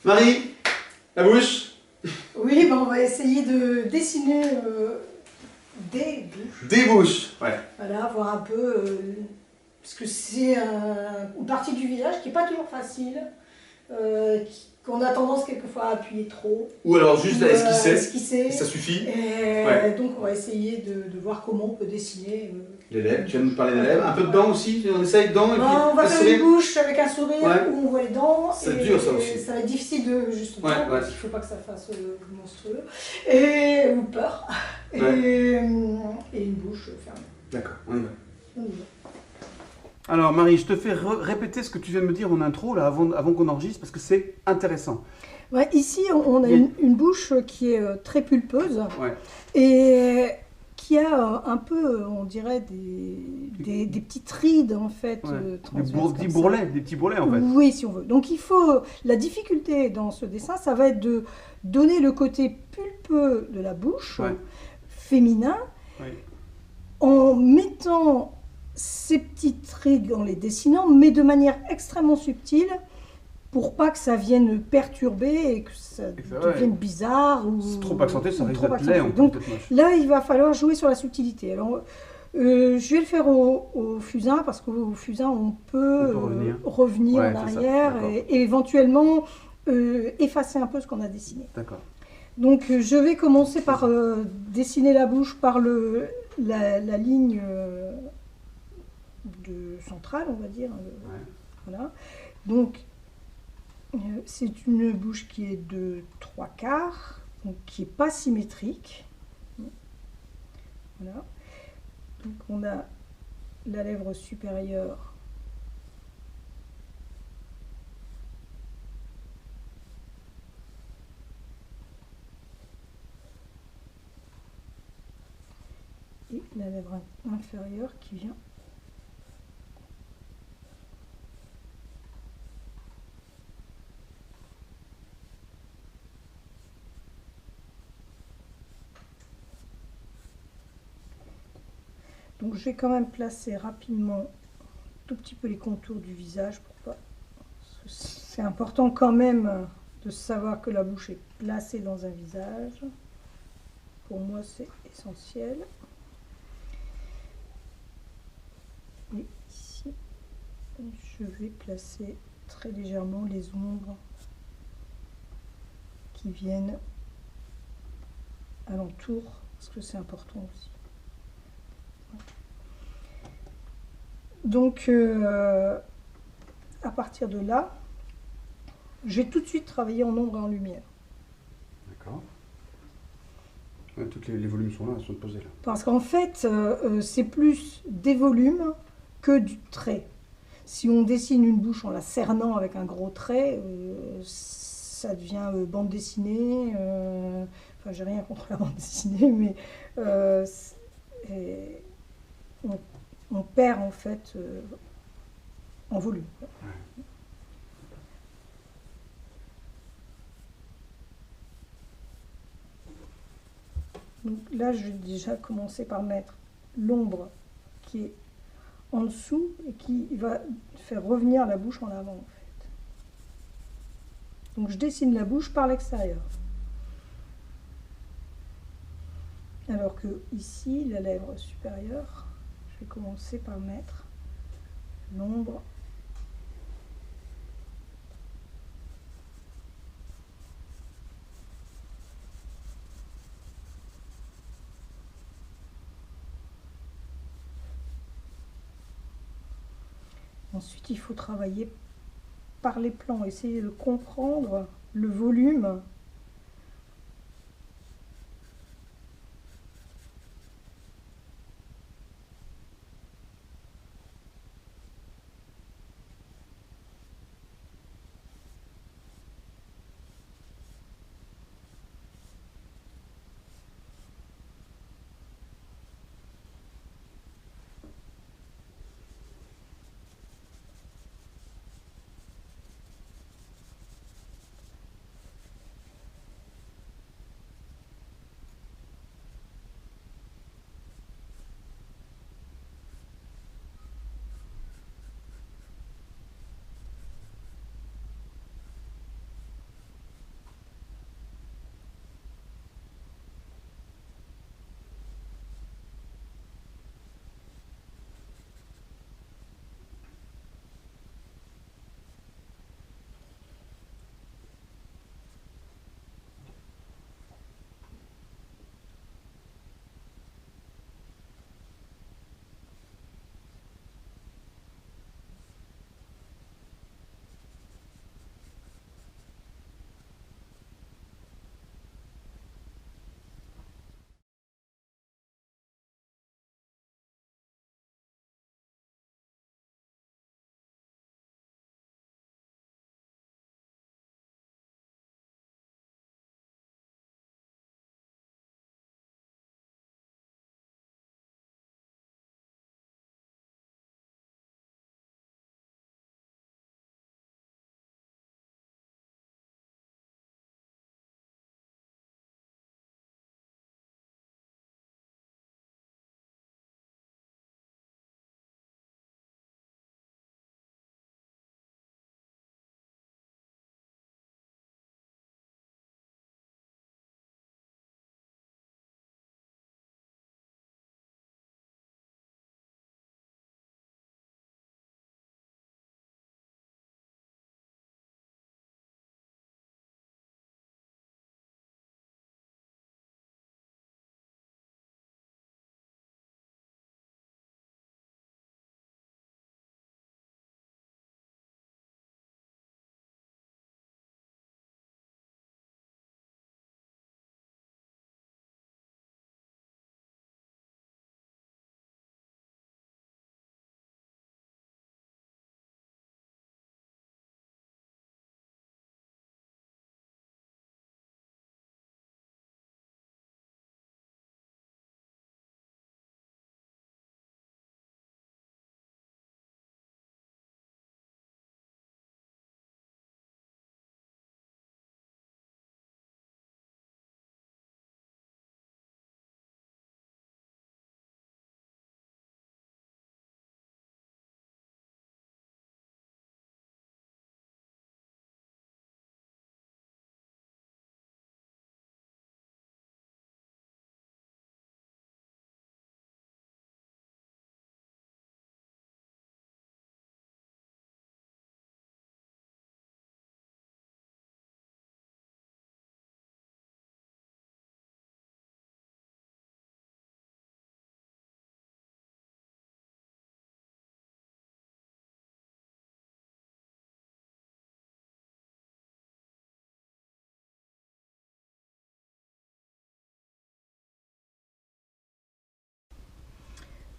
Marie, la bouche. Oui, ben on va essayer de dessiner des bouches. Des bouches, ouais. Voilà, voir un peu, parce que c'est une partie du visage qui n'est pas toujours facile, qu'on a tendance quelquefois à appuyer trop. Ou alors juste à esquisser, esquisser. ça suffit. Ouais. Donc on va essayer de voir comment on peut dessiner. Les lèvres, tu viens de nous parler des lèvres. Un peu de dents aussi, on essaye dedans et puis On va un faire sourire. une bouche avec un sourire où on voit les dents. C'est dur ça aussi. Ça va être difficile de justement, parce qu'il ne faut pas que ça fasse monstrueux. Ou peur. Et une bouche fermée. D'accord, on y va. Alors Marie, je te fais répéter ce que tu viens de me dire en intro là, avant qu'on enregistre parce que c'est intéressant. Ouais, ici on a une bouche qui est très pulpeuse et qui a un peu, on dirait, des petites rides en fait. Des petits bourrelets en fait. Oui, si on veut. Donc la difficulté dans ce dessin, ça va être de donner le côté pulpeux de la bouche, féminin, en mettant ces petites rides, en les dessinant, mais de manière extrêmement subtile, pour pas que ça vienne perturber et que ça devienne bizarre. C'est trop accentué, ça risque d'être laid. Donc là, il va falloir jouer sur la subtilité. Alors, je vais le faire au fusain, parce qu'au fusain, on peut revenir en arrière et éventuellement effacer un peu ce qu'on a dessiné. D'accord. Donc, je vais commencer par dessiner la bouche par la ligne centrale, on va dire. Voilà. Donc, c'est une bouche qui est de 3/4, donc qui n'est pas symétrique. Voilà. Donc on a la lèvre supérieure et la lèvre inférieure qui vient . Donc je vais quand même placer rapidement tout petit peu les contours du visage pour pas. C'est important quand même de savoir que la bouche est placée dans un visage. Pour moi, c'est essentiel. Et ici, je vais placer très légèrement les ombres qui viennent alentour, parce que c'est important aussi. Donc, à partir de là, je vais tout de suite travailler en ombre et en lumière. D'accord. Tous les volumes sont là, elles sont posés là. Parce qu'en fait, c'est plus des volumes que du trait. Si on dessine une bouche en la cernant avec un gros trait, ça devient bande dessinée. Enfin, j'ai rien contre la bande dessinée, mais on perd en fait en volume. Donc là, je vais déjà commencer par mettre l'ombre qui est en dessous et qui va faire revenir la bouche en avant en fait. Donc je dessine la bouche par l'extérieur. Alors que ici, la lèvre supérieure, je vais commencer par mettre l'ombre . Ensuite, il faut travailler par les plans, essayer de comprendre le volume .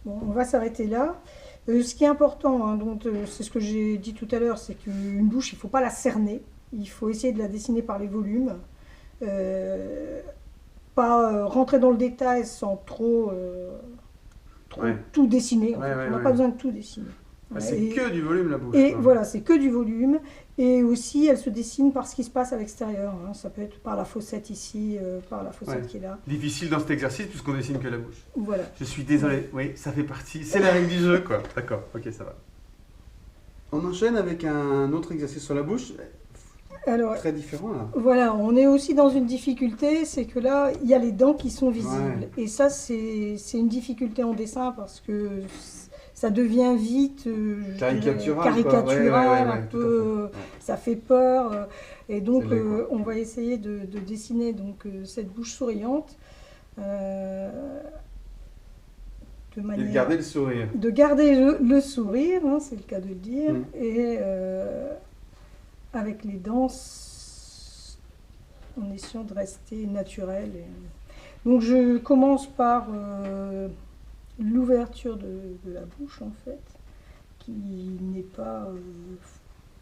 Bon, on va s'arrêter là. Ce qui est important, hein, donc c'est ce que j'ai dit tout à l'heure, c'est qu'une bouche, il ne faut pas la cerner. Il faut essayer de la dessiner par les volumes. Pas rentrer dans le détail sans trop Ouais. tout dessiner. En Ouais, fait. ouais, On n'a ouais. pas besoin de tout dessiner. Bah, Ouais, c'est que du volume la bouche, et quoi. voilà, c'est que du volume. Et aussi, elle se dessine par ce qui se passe à l'extérieur. Hein. Ça peut être par la fossette ici, par la fossette Ouais. qui est là. Difficile dans cet exercice puisqu'on dessine que la bouche. Voilà. Je suis désolé, oui, ça fait partie. C'est la règle du jeu, quoi. D'accord, ok, ça va. On enchaîne avec un autre exercice sur la bouche, Alors, très différent là. voilà, on est aussi dans une difficulté, c'est que là, il y a les dents qui sont visibles. Ouais. Et ça, c'est une difficulté en dessin parce que ça devient vite je dirais, Caricatural, quoi. caricatural, Ouais, un tout à peu, fait. Ouais. ça fait peur. Et donc, C'est laid, quoi. on va essayer de dessiner donc, cette bouche souriante de Et de manière garder le sourire. de garder le sourire, hein, c'est le cas de le dire, Mm. et avec les dents en essayant de rester naturel. Donc je commence par l'ouverture de la bouche en fait, qui n'est pas,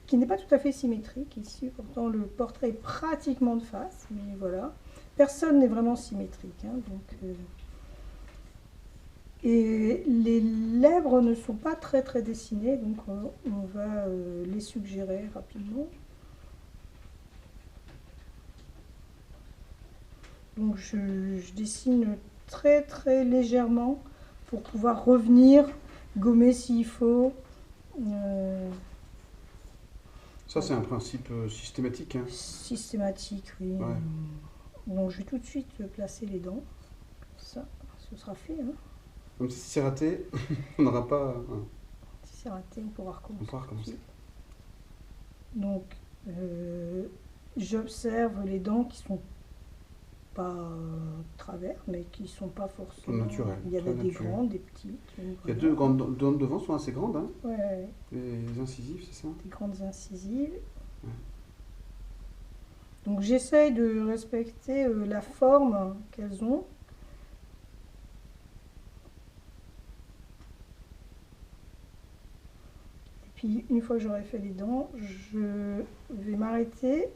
qui n'est pas tout à fait symétrique ici. Pourtant le portrait est pratiquement de face, mais voilà. Personne n'est vraiment symétrique. Hein, donc, et les lèvres ne sont pas très très dessinées, donc on va les suggérer rapidement. Donc je dessine très très légèrement pour pouvoir revenir, gommer s'il faut. Ça, c'est un principe systématique. Hein. Systématique, oui. Ouais. Donc je vais tout de suite placer les dents. Ça, ce sera fait. Hein. Comme si c'est raté, on n'aura pas. Hein. Si c'est raté, on pourra recommencer. On pourra recommencer. Donc j'observe les dents qui sont pas travers, mais qui sont pas forcément naturelles. Il y a très des naturelles. grandes, des petites. Il y a voilà. deux grandes dents devant, sont assez grandes. Hein. Ouais, Les incisives, c'est ça? des grandes incisives. Ouais. Donc j'essaye de respecter la forme qu'elles ont. Et puis une fois que j'aurai fait les dents, je vais m'arrêter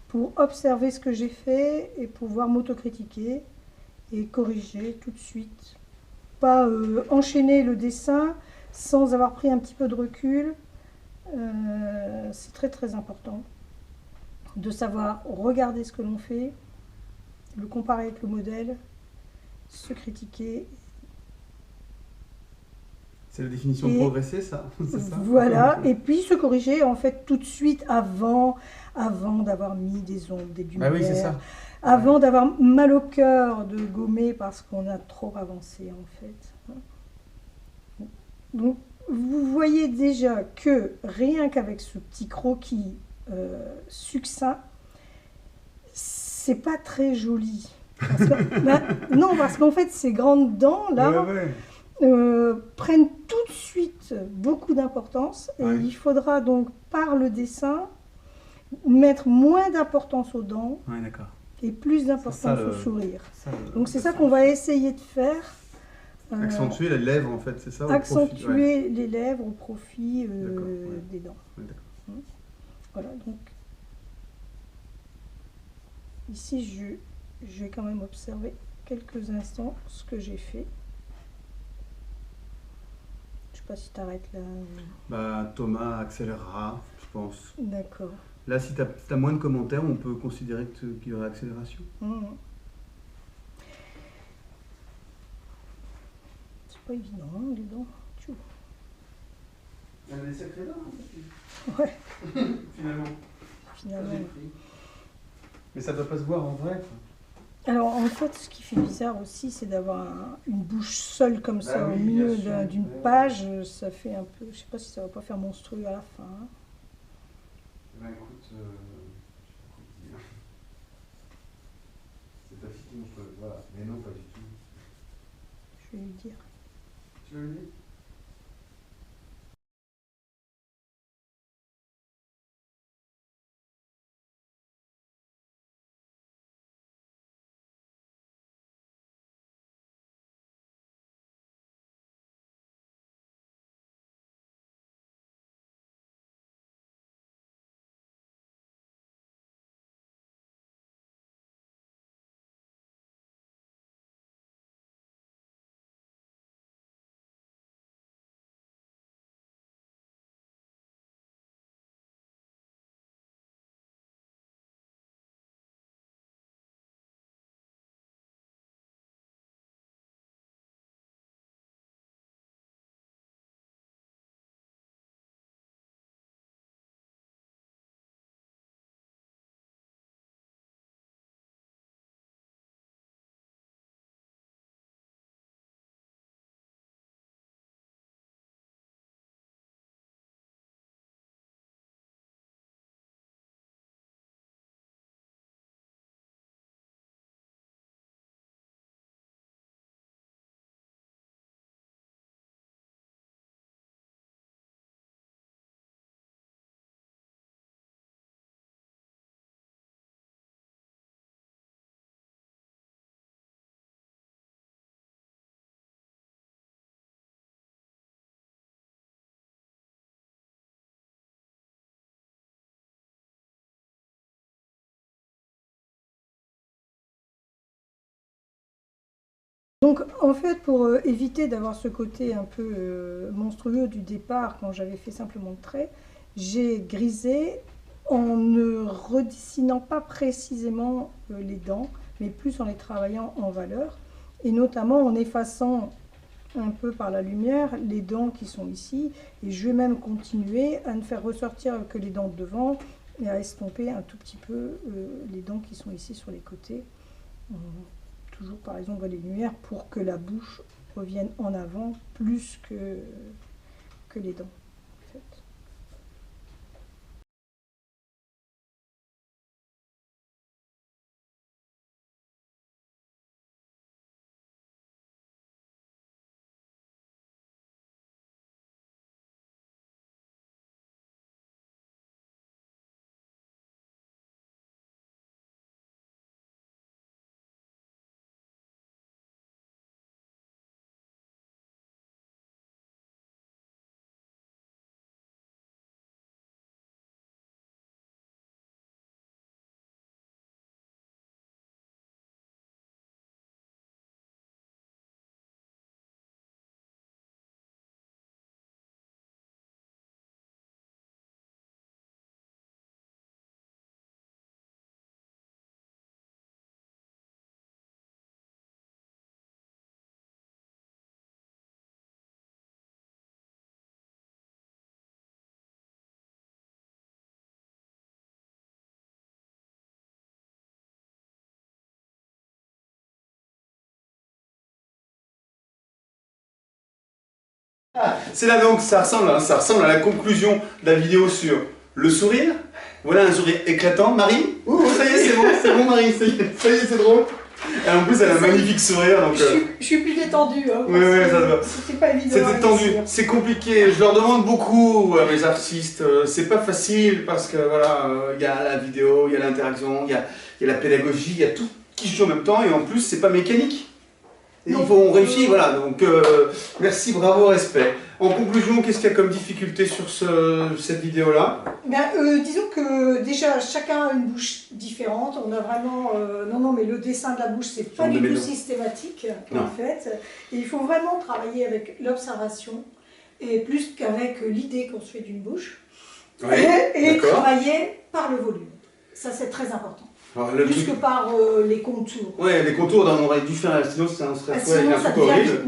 pour observer ce que j'ai fait et pouvoir m'autocritiquer et corriger tout de suite. Pas enchaîner le dessin sans avoir pris un petit peu de recul. C'est très très important de savoir regarder ce que l'on fait, le comparer avec le modèle, se critiquer. C'est la définition de progresser, ça? C'est ça? Voilà, et puis se corriger en fait tout de suite avant d'avoir mis des ombres, des lumières, Ah oui, c'est ça. avant d'avoir mal au cœur de gommer parce qu'on a trop avancé en fait. Donc vous voyez déjà que rien qu'avec ce petit croquis succinct, c'est pas très joli. Parce que, non, parce qu'en fait ces grandes dents là prennent tout de suite beaucoup d'importance et il faudra donc par le dessin mettre moins d'importance aux dents et plus d'importance au sourire. Donc c'est ça qu'on va essayer de faire. Accentuer les lèvres en fait, c'est ça? Accentuer les lèvres au profit des dents. Voilà, donc ici je vais quand même observer quelques instants ce que j'ai fait. Je sais pas si tu arrêtes là. Bah, Thomas accélérera, je pense. D'accord. Là, si tu as moins de commentaires, on peut considérer qu'il y aurait accélération. C'est pas évident, hein, les dents. Il y a des sacrés dents, Ouais. Finalement. Mais ça doit pas se voir en vrai. Alors en fait, ce qui fait bizarre aussi, c'est d'avoir une bouche seule comme ça au milieu d'une page. Ça fait un peu, je sais pas si ça va pas faire monstrueux à la fin. Hein. Ben écoute, je sais pas quoi te dire. C'est ta fille qui monstrueuse, voilà. Mais non, pas du tout. Je vais lui dire. Tu veux lui dire? Donc en fait, pour éviter d'avoir ce côté un peu monstrueux du départ, quand j'avais fait simplement le trait, j'ai grisé en ne redessinant pas précisément les dents, mais plus en les travaillant en valeur, et notamment en effaçant un peu par la lumière les dents qui sont ici, et je vais même continuer à ne faire ressortir que les dents de devant, et à estomper un tout petit peu les dents qui sont ici sur les côtés. Toujours par exemple les lumières pour que la bouche revienne en avant plus que les dents. En fait. C'est là donc, ça ressemble à la conclusion de la vidéo sur le sourire. Voilà un sourire éclatant. Marie, ça y est, c'est bon Marie, ça y est, c'est drôle. Et en plus, elle a un magnifique sourire. Donc, je suis plus détendue. Hein, oui, ça se voit. C'était pas évident. C'était tendu, c'est compliqué. Je leur demande beaucoup à mes artistes. C'est pas facile parce que voilà, il y a la vidéo, il y a l'interaction, il y a la pédagogie, il y a tout qui joue en même temps. Et en plus, c'est pas mécanique. Et on réussit, voilà, donc merci, bravo, respect. En conclusion, qu'est-ce qu'il y a comme difficulté sur cette vidéo-là? Disons que déjà, chacun a une bouche différente. On a vraiment... non, mais le dessin de la bouche, c'est pas du tout systématique, en fait. Et il faut vraiment travailler avec l'observation, et plus qu'avec l'idée qu'on se fait d'une bouche. Ouais, et travailler par le volume. Ça, c'est très important. Alors, plus que par les contours. Oui, les contours, on aurait dû faire, sinon ça serait un truc horrible.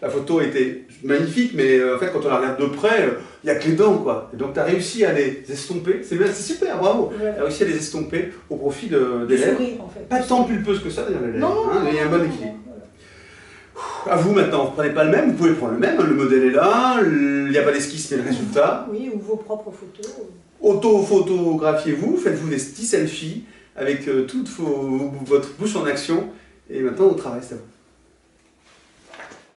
La photo était magnifique, mais en fait, quand on la regarde de près, il n'y a que les dents, quoi. Et donc, tu as réussi à les estomper, c'est super, bravo. Tu as réussi à les estomper au profit des lèvres. Sourire, en fait. Pas tant pulpeuse que ça, d'ailleurs, les lèvres. Non, il y a un bon équilibre. À vous maintenant, vous ne prenez pas le même, vous pouvez prendre le même, le modèle est là, il n'y a pas d'esquisse, mais le résultat. Oui, ou vos propres photos. Auto-photographiez-vous, faites-vous des petits selfies avec toute votre bouche en action, et maintenant au travail, c'est à vous.